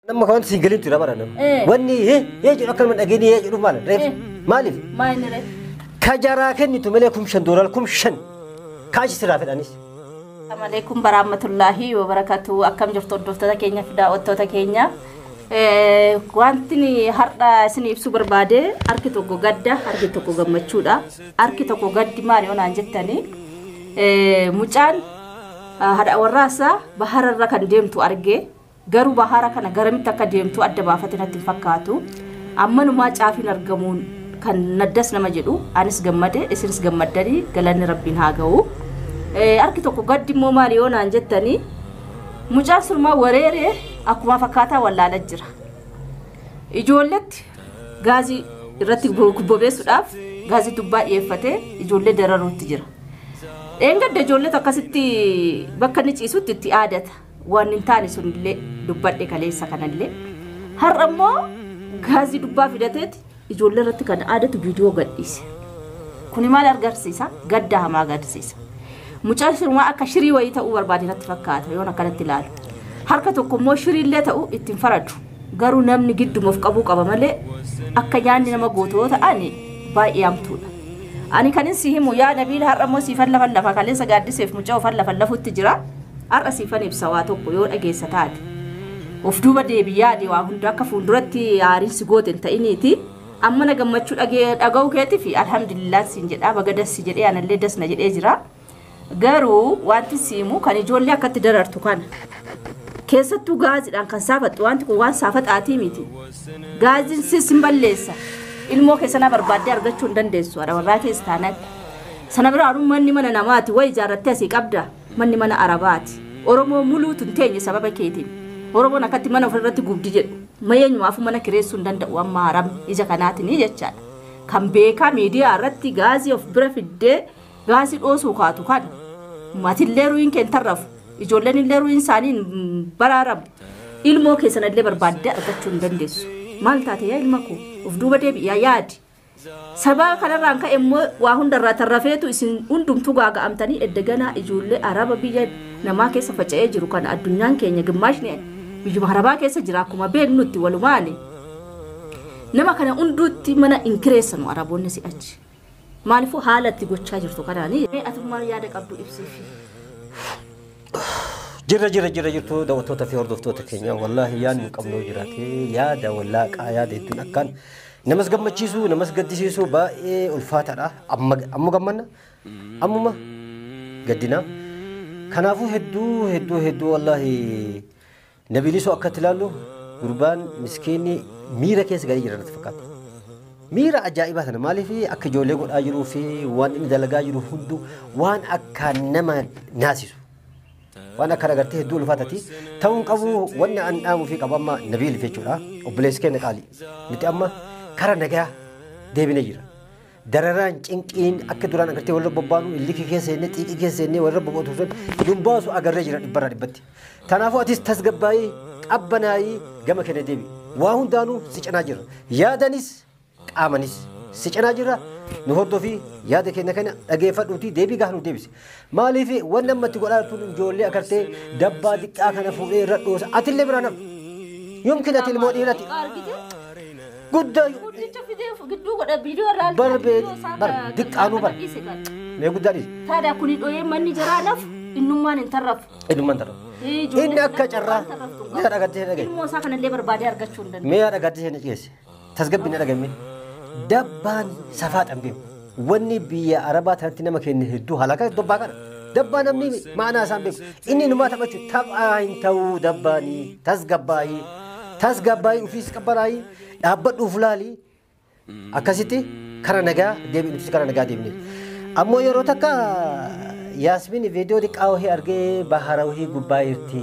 nama kawan single itu apa nama? Wani je akan menagini je rumah ref malif. Main ref. Kajara kan itu melekum shandoral kum shan. Kaji serafet anis. Assalamualaikum warahmatullahi wabarakatuh. Akam jorto dorto Kenya fida otto Kenya. Wanti ni harda sini ibsu berbade. Arki toko gadda, arki toko gammachuda. Arki toko gaddi mari ona anjettani. Mucaan hada warrasa bahara rakan deemtu arge. Garu bahara kana garamitti akka deemtu adda baafatee natti fakkaatu. Ammanuma caafin argamuun kan naddas nama jedhu anis gammade isinis gammaddanii galanni rabbiin haa ga'u. Arki tokko gaddi immoo maali yoo naan jettani mucaan sulmaa wareeree akkuma fakkaataa wallaala jira. Ijoolletti gaazii irratti bobeessuudhaaf gaazii dubbaa dhiyeeffatee ijoollee dararuutti jira. Eengadda ijoolletu akkasitti bakka inni ciisutti itti aadata. Waan hin taane sunillee dubbadhe kaleessa kanallee. Har'a immoo gaazii dubbaa fidateeti ijoollee irratti kan aadatu viidiyoo gadhiise. Kuni maal agarsiisa? Gadda hamaa agarsiisa. Mucaan sulmaa akka shirii wayii ta'uu barbaade natti fakkaata yoon akkanatti ilaalu. Harka tokko immoo shiriillee ta'u ittiin faradu. Garuu namni giddumuuf qabuu qaba malee akka nyaanni nama gootoo ta'ani baay'ee hamtuudha. Ani kanin si himu yaa Nabiila har'a immoo siifan lafa kaleessa gaaddiseef mucaa ofan lafutti jira. Har'a siifan ibsa waa tokko yoo dhageessa taate. Of duuba deebi'ee waa hunda akka fuulduratti aariinsi gooten ta'iniiti. Amma na gammachuu dhaga'uu keetii fi alhamdulillah siin jedhaa baga dassi jedhee anallee dasna jedhee jira. Garuu wanti siimu kan ijoollee akkatti darartu kana. Keessattuu gaaziidhaan kan saafattu wanti kun waan saafaxaatii miti. Gaaziin sin balleessa. Ilmoo keessa na barbaaddee argachuu hin dandeessu. Haadha warraa keessa taanaan. Sana biraan manni mana namaati way ijaarrattee asii qabda. Manni mana Arabaati. Oromoo muluutu hin teenye sababa keetiin. Oromoon akkatti mana ofirratti gubdi jedhu. Mayyeenyumaafuu mana kireessuu hin danda'u amma haram ija kanaatiin jechaadha. Kan beekaa miidiyaa irratti gaazii of bira fiddee gaazii dhoosuu kaatu kan maatillee ruuyin keen tarrafu ijoolleen illee ruuyin isaanii baraaramu ilmoo keessanillee barbaaddee argachuu hin dandeessu. Maal taate yaa ilma koo of duuba deebi'aa yaadi. Sababa kanarraan ka'e immoo waa hundarraa tarrafeetu isin hundumtuu gaaga'amtanii eddeganaa ijoollee araba biyya namaa keessa faca'ee jiru kana addunyaan keenya gimmaashni biyyuma arabaa keessa jira akkuma beeknutti walumaani. Nama kana hunduutti mana inkireessanu araboonni si'achi. Maaliifuu haala itti gochaa jirtu kanaanii atummaa yaada qabdu ibsiifi. Jirra jirtu daawwattoota fi hordoftoota keenya wallaahi yaadni qabnoo jiraate yaada wallaaqaa yaada hedduun akkaan namas gammachiisu namas gaddisiisu baay'ee ulfaataadha. Amma gammanna ammuma gaddina. Kanaafuu hedduu wallaahi Nabiilisoo akkatti ilaallu gurbaan miskiinni miira keessa galii jira natti fakkaata. Miira ajaa'ibaa sana maaliif akka ijoollee godhaa jiruu fi waan inni dalagaa jiru hundu waan akka nama naasisu. Waan akka agartee hedduu ulfaatati ta'uun qabu wanni an dhaamuu fi qabu amma Nabiil jechuudha. Obboleessi keenya qaali. Nuti amma kara nagaa deebinee jira. Dararaan cinqiin akka duraan agartee warra bobbaanu illikii keessa inni xiiqii keessa inni warra bobbootu sun dumbaasu agarree jira dhibbarraa dhibbatti. Kanaafuu atis tasgabbaa'ii qabbanaa'ii gama keenya deebi. Waa hundaanuu si cinaa jira. Yaadanis qaamanis si cinaa jira. Nu hordofii yaada keenya kana dhageeffadhuutii deebii gahaa nu deebisi. Maaliif wanni ammatti godhaa turtu ijoollee agartee dabbaa xiqqaa kana fuudhee irra dhoosa atillee biraan hafu. Yomkin ati ilmoo dhiirati. Guddaa diqqaanuu bara. Mee guddaa dhiisi. Taada kuni dhoyee manni jiraanaaf innummaan hin tarrafu. Innummaan tarrafu. Inni akka carraa mee dhagattee dhagaye. Ilmoo isaa kanallee barbaadee argachuu hin danda'u. Mee dhagattee dhiyeesse. Tasgabbii na dhagaye. Dabbaan safaa dhambeeku. Wanni biyya Arabaa tanatti nama keenya hedduu halaka dabbaa kana. Dabbaa namni maanaa isaan beeku. Inni numaa taphachuu taphaa hin ta'uu dabbaanii tasgabbaayii ofiis qabbanaayii dhaabbadhuuf laalii akkasitti kara nagaa deebiin kara nagaa deebine. Ammoo yeroo takka Yaasmiin viidiyoo xiqqaa wahii argee bahara wahii gubbaa jirti.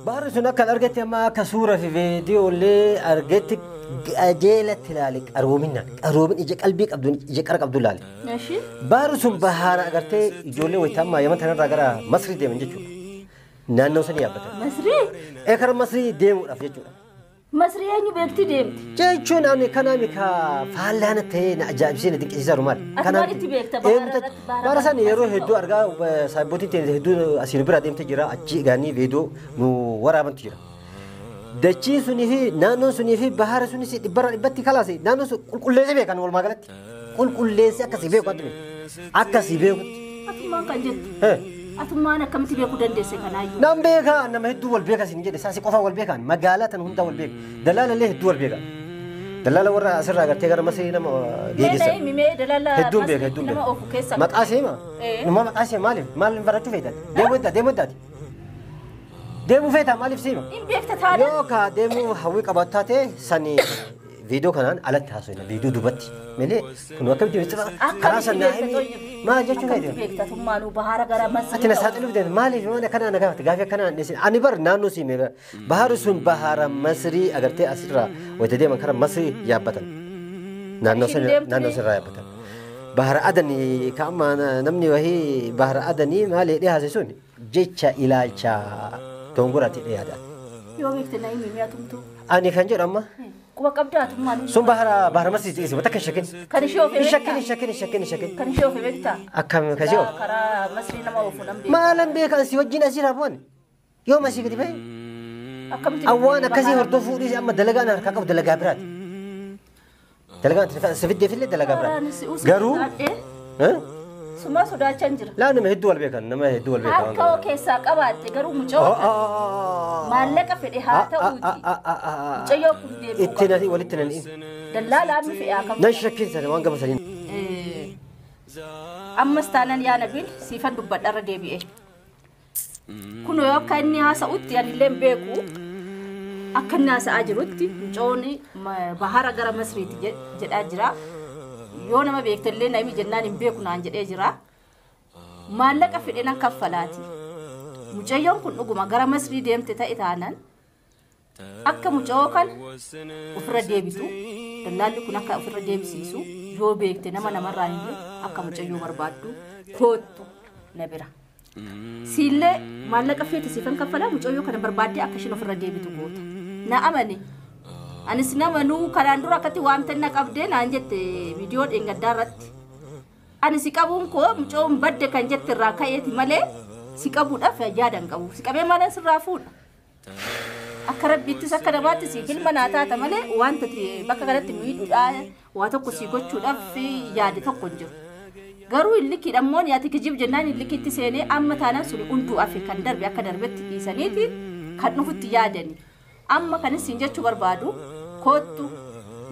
Baharri sun akka argetti amma akka suuraa fi viidiyoolee argetti jeelatti ilaali qaroominaan ija qalbii qabdu ija qara qabdu ilaali. Baharri sun bahara agartee ijoollee wayitaammaa Yaman tanarraa gara Masrii deeman jechuudha. Naannoo sanii yaabbatan. Masrii? Kara Masrii deemuudhaaf jechuudha. Masrii eenyu beekti deemti? Jechuun ani kanaami ka faallaan ta'ee na ajaa'ibsiin dinqisiisaa rumaal. Ati beekta bara san yeroo hedduu argaa saabbootiin ta'e hedduu asiin bira deemte jira achi egaanii viidiyoo nu waraabantu jira. Dachii sunii fi naannoon sunii fi bahara sunis dhibbarra dhibbatti kalaase naannoon sun qulqulleessee beekan walumaa galatti qulqulleessee akkasii beeku adda akkasii beekutti. Atummaan kan jettu. Atummaan akkamitti beekuu dandeesse kanaayyuu. Nam beekaa nama hedduu wal beekas hin jedhe saasi qofa wal beekan magaalaa tan hunda wal beeka dalaala illee hedduu wal beekan. Dalaala warra asirraa gartee gara masii nama geegessa. Mimee dalaala hedduun beeka hedduun beeka. nama ofu keessa. Maqaa seema. Numa maqaa seema maaliif barachuu feetan deemuu eddaati. Deemuu feetaa maaliif seema. Hin beekta taane. Yoo kaa deemuu hawwii qabaatu taate sani viidiyoo kanaan alatti haasofna viidiyoo duubatti malee kun akkamitti beektaa karaa sanaa maal jechuun fayyadamu. Beekta tummaanuu bahara gara masii. Ati na saaxiluuf deemte maaliif waan kanaan na gaafate gaafii akkanaan ani bar naannoo siime baharri sun bahara Masrii agartee asirraa wayita deeman karaa Masrii yaabbatan naannoo sirraa yaabbatan. Bahara Adanii kaama namni wahii bahara Adanii maal jedhee haase sun jecha ilaalcha dongorati dhiyaata. Yoo beekte na himi mi'a tumtu. Ani kan jedhu amma. Quba qabdaa tummaanuu. Sun bahara Masrii dhiyeesse wata kan shakin. Kan ishee ofii beektaa. Shakin. Kan ishee ofii beektaa. Akkam kasii of. Karaa Masrii nama ofu nan beekta. Maalan beekan si wajjin asii raabuun yoo masii gadi bahe. Akkamitti. Awwaan akkasii hordofuu dhiise amma dalagaan harkaa qabu dalagaa biraati. Dalagaan sifiddee fillee dalagaa biraati. Garuu. Suma sodaachan jira. Laa nama hedduu wal beekan nama hedduu wal beekan. Harka keessaa qabaatte garuu mucoo. Maallaqa fedhe haa ta'uuti. Mucayyoo kun deebi'u. Itti nati walitti nani. Dallaalaan mi fe'aa kam. Nan shakkiinsa waan gama saniin. Ammas taanan yaa nabil siifan dubbadharra deebi'e. Kun yoo akka inni haasa'utti anillee beeku akka inni haasa'aa jirutti mucooni bahara gara Masriiti jedhaa jira. Yoo nama beektellee na himi jennaan hin beeku naan jedhee jira. Maallaqa fedhe nan kaffalaati. Mucayyoon kun dhuguma gara Masrii deemte ta'e taanan akka mucoo kan ofirra deebitu dallaalli kun akka ofirra deebisiisu yoo beekte namarraa hin akka mucayyoo barbaaddu koottu na bira. Siillee maallaqa fedhe siifan kaffalaa mucayyoo kana barbaaddee akka isheen ofirra deebitu goota. Na amane. Anis namanuu kanaan dura akkatti waamtan na qabdee naan jette viidiyoo dheengaddaa irratti. Ani si qabuun koo mucoon badde kan jette irraa ka'eeti malee si qabuudhaaf yaadan qabu. Si qabee malan sirraa fuudha. Akka rabbiittis akka namaattis ilma naa taata malee wanta bakka kanatti miidhuudhaa waa tokko si gochuudhaaf yaade tokko hin jiru. Garuu illikiidha immoo yaati kijib jennaan illikiitti seenee amma taanaan suni hunduu afe kan darbe akka darbetti dhiisaniiti kan dhufutti yaadani. Amma kanis siin jechuu barbaadu koottu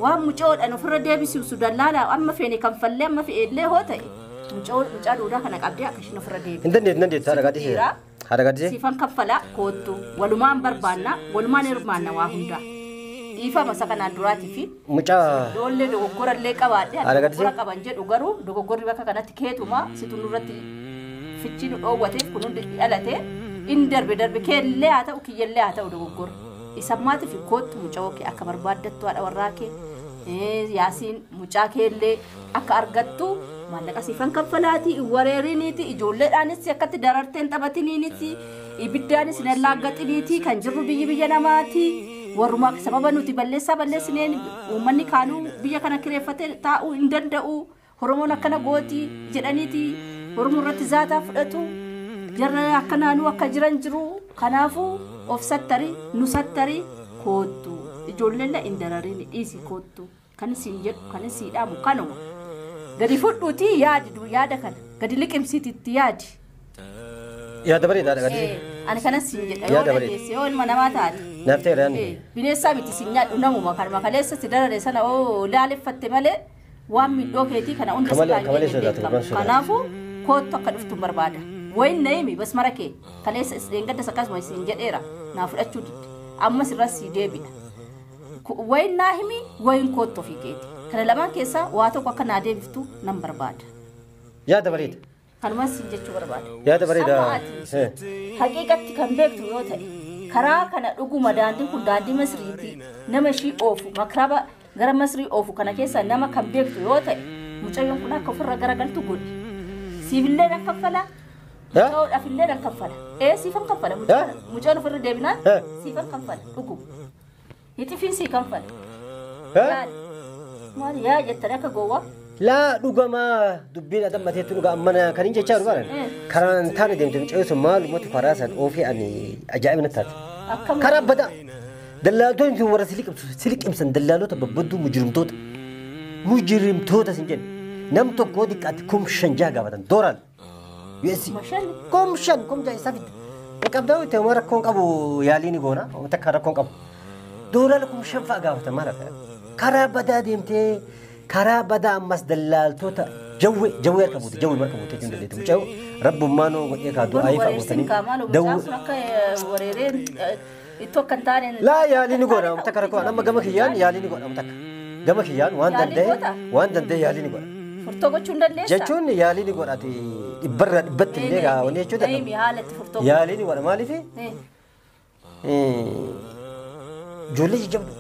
waan mucoodhaan ofirra deebisiisu dallaala amma feene kan fallee amma fe'ellee hoo ta'e mucaa duudaa kana qabdee akka isheen ofirra deebisu. Hin dandeettu haadha gaddisee. Siifan kaffalaa koottu walumaan barbaanna walumaan hirmaanna waa hundaa. Dhiifama isa kanaan duraatii fi mucaa ijoollee dogoggorallee qabaadhe dogoggora qaban jedhu garuu dogoggorri bakka kanatti keetuma situ nurratti fichi nu dhoowwateef kun hundi dhalate in darbe keellee haa ta'u kiyyellee haa ta'u dogoggorri. Isammaatiif koottu mucaa kee akka barbaaddattu haadha warraa kee yaasiin mucaa keellee akka argattu maallaqa siifan kaffalaati wareeriniiti ijoolleedhaanis akkatti dararteen taphatiniiniti ibiddaanis hin laaggaxiniiti kan jirru biyya namaati warrumaa sababa nuti balleessineen uummanni kaanuu biyya kana kireeffatee taa'uu hin danda'u Oromoon akkana gooti jedhaniiti Oromoo irratti zaataa fudhatu jarra akkanaanuu akka jiran jiru kanaafuu of sattari nu sattari koottu ijoolleen la indararin dhiisi koottu kan isin jedhu kan isin dhaamu kanuma gadi fudhuuti yaada kana gadi liqimsiititti yaadi. Yaada bareedaadha gadi. Ani kanas siin jedha yoo dandeesse yoo ilma namaa taate. Naaftee re'aan. Bineensaa miti siin nyaadhu namuma kanuma kaleessa si darare sana oo laaleffatte malee waan miidhoo keetii kana hunda si baay'ee kanaafuu koottu akka dhuftu barbaada. Wayin naimi bas marake kaleessa deengadda sakasuma siin jedheera naa fudhachuu didde ammas irra si deebi'a. Wayin naa himi wayin koottu ofii keeti kana lamaan keessaa waa tokko akka naa deebiftu nan barbaada. Yaada bareeda. Kanumas siin jechuu barbaada. Yaada bareeda. Haqiiqatti kan beektu yoo ta'e karaa kana dhuguma daandiin kun daandii Masriiti nama ishii oofu makraba gara Masrii oofu kana keessa nama kan beektu yoo ta'e mucayyoon kun akka ofirra garagaltu godhi. Siifillee nan kaffala. Mucaadhaaf illee nan kaffala. Siifan kaffala mucaan ofirra deebinaan siifan kaffala dhuguma. Hitifiin sii kaffala. Maal yaa jettanii akka gowwaa. Laa dhugamaa dubbiin adammateetu dhuga ammana kan hin jechaa dhugaadhan karaan taane deemte mucayyoo sun maalumatti karaa san oofee ani ajaa'ibna taate karaa badaa دلالتون في ورا سلك إمسن دلالو تببدو مجرم توتا سنجن نم تو كودي كاتكم شنجا قابتن دورال يسي كم شن كم جاي سافيد كابداو تمارا كون كابو ياليني غونا وتكارا كون كابو دورال كم شنفا قابتن مارا كارا بدا ديمتي كارا بدا أمس دلال توتا جوي ركبوت جوي مركبوت جندل تمشوا رب ما نو يكادو أي فاوتني دو وريرين itu kantarin لا ياليني غونا متكارا كون أما جمك يان ياليني غونا متك جمك يان وان دندي ياليني غونا furtoo chunda lessa jechuun yaaliin godhate ibbarra dhibbatti illee gaawanii jechuudha yaaliin godha maaliif ijoollee jajjabdu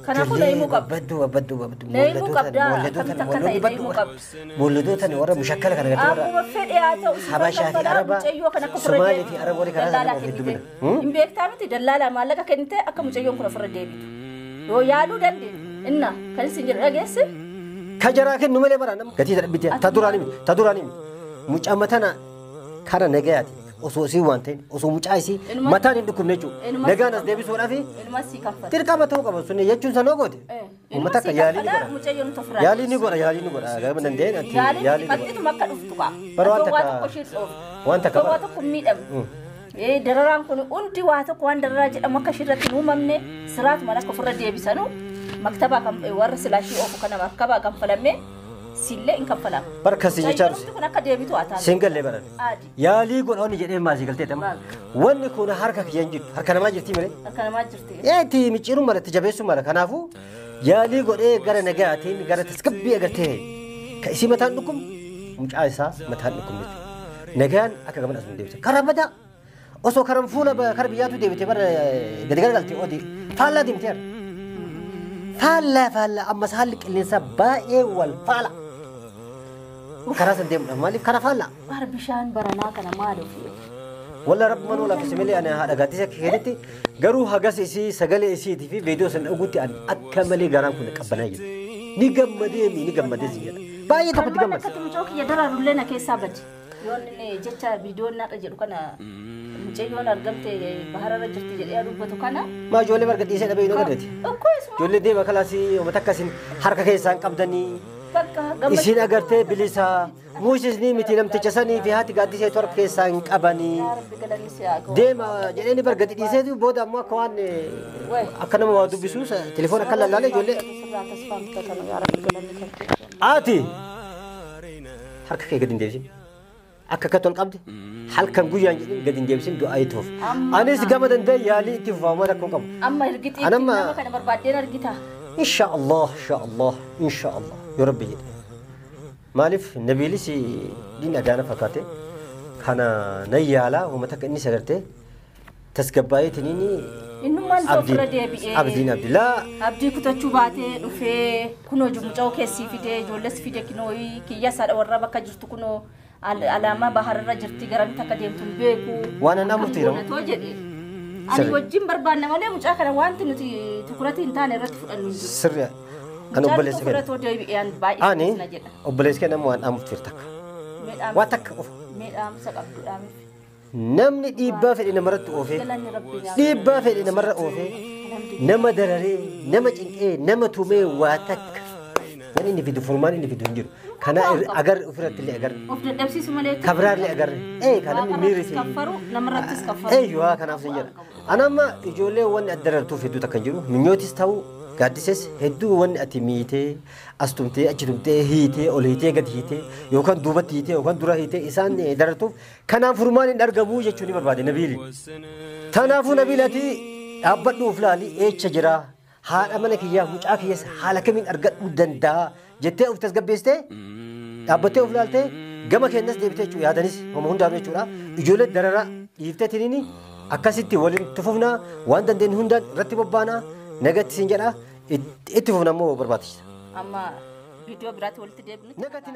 kanaafuu leemuu qabdu leemuu qabdaa akkamitti akka ta'e leemuu qabdu moolidootaan warra mushakkala kana gadi warra akkuma fedhe haa ta'u habashaa fi araba somaalii fi araba warri karaa sana heddumina hin beektaa miti dallaalaa maallaqa kennite akka mucayyoon kun ofirra deebitu yoo yaaluu dandeenya inna kan isin jedhu dhageesse كجرا كن نملي برا نم كتير بيتي تدوراني مجامتنا كارا نجاتي أسوسي وانتين أسو مجايسي متان عندكم نجوا نجانا دبي سورا في تركا بتوه كم سنة يجون سنوغود ومتى كيالي نقول يالي نقول أجا من دين أنتي يالي نقول وانت كم دراران كوني أنتي واتو كوان دراج أما كشيرة نومامني سرات مالك كفر ديبي سانو مكتبة كم ورس لاشي أو كنا مكتبة كم فلامي سيلة إنك فلام بركة سيجارس كنا كديبي تو أتان سينجل لبران يالي كون أوني جدي ما زيكلتي تام وان كون حركة ينجد حركة ما جرتي مري حركة ما جرتي تي ميشيرو مرة تجابيسو مرة كنافو يالي كون غير نجاتين غير تسكبي أغرتي كيسي متان نكم مش عايسا متان نكم نجان أكا كمان أسمع ديبي كربدا أسو كرم فولا بكربياتو ديبي تبر قديقال قلتي أودي فالا ديمتير فالا أما سهلك اللي سبائي والفالا كراس الدم مالي كرا فالا بشان برنا كنا مالو فيه ولا رب منو لا بسملي أنا هذا قاتي سكيرتي قرو هجس إسي سجلي إسي في فيديو سن أقولتي أن أكملي قرام كنا كبنايل نيجم مدي زيادة باي تبغى تجمع كتم جوك يدرا رولنا كيسابد يون جتا فيديو ناتجر كنا مجيون أرجمت بحر رجعت جدي أروح بتوكنا ما جولي بركة إيش أنا بينو كدتي جولي دي بخلاسي ومتكاسين حركة كيسان كبدني إيشين أقرتي بليسا موسيسني متينم تجسني في هاتي قادي سيتور كيسان كبني دي ما جاني بركة إيش أدو بود أما كوان أكنا ما وادو بيسوس تليفون أكلا لالي جولي آتي حركة كي قدين ديسي akka katol qabdi halkan guyyaan jedhin gadin deebisin du'aa ituuf anis gama danda'e yaalii itti fufamaa rakkoo qabu amma hirgiti nama kana barbaadeen argita insha Allah ya rabbi jedhe maaliif nabiilis diin agaana fakkaate kana nan yaalaa uummata akka inni sagartee tasgabbaa'ee tiniini innummaan sofra deebi'ee abdiin abdii kutachuu baatee dhufee kunoo jumucaa keessii fidee ijoolles fide kinooyi kiyya saadha warra bakka jirtu kunoo alama bahar rajirti garan takka deemtun beeku waan ana murtiiro to jedhe ani wajjin barbaanna malee mucaa kana wanti nuti tukurati hin taane irratti fudhannu sirriya kan obboleessa kana to deebi'aan baay'ee ani obboleessa kana waan amurtiir takka waa takka meedhaam saqabduudhaam namni dhiibbaa fedhe namarratti oofee dhiibbaa fedhe namarra oofee nama dararee nama cinqee nama tumee waa takka wani inni fidu furmaan inni fidu hin jiru kana agar ufiratti illee agar of dadhabsiisu malee kabraa illee agar kana miirisi kaffaru namarrattis kaffaru yoo kanaaf sin jedha anamma ijoollee wanni addarartuuf hedduu takka hin jiru minyootis ta'u gaaddises hedduu wanni ati miitee astumtee achi tumtee hiitee ol hiitee gad hiitee yookaan duubatti hiitee yookaan dura hiitee isaan darartuuf kanaan furmaan hin argamu jechuun ni barbaade nabiili kanaafuu nabiilati dhaabbadhuuf laali eecha jira haadha mana kiyyaa mucaa kiyyaas haala kamiin argadhuu danda'a jettee of tasgabbeessitee dhaabbattee of laaltee gama keenyas deebitee jechuudha yaadanis homaa hundaanuu jechuudha ijoollee darara dhiiftee tiniini akkasitti waliin tufufnaa waan dandeenyu hundaan irratti bobbaanaa nagatti siin jedha itti fufna immoo barbaachisa. Amma viidiyoo biraatti walitti deebinu. Nagatti.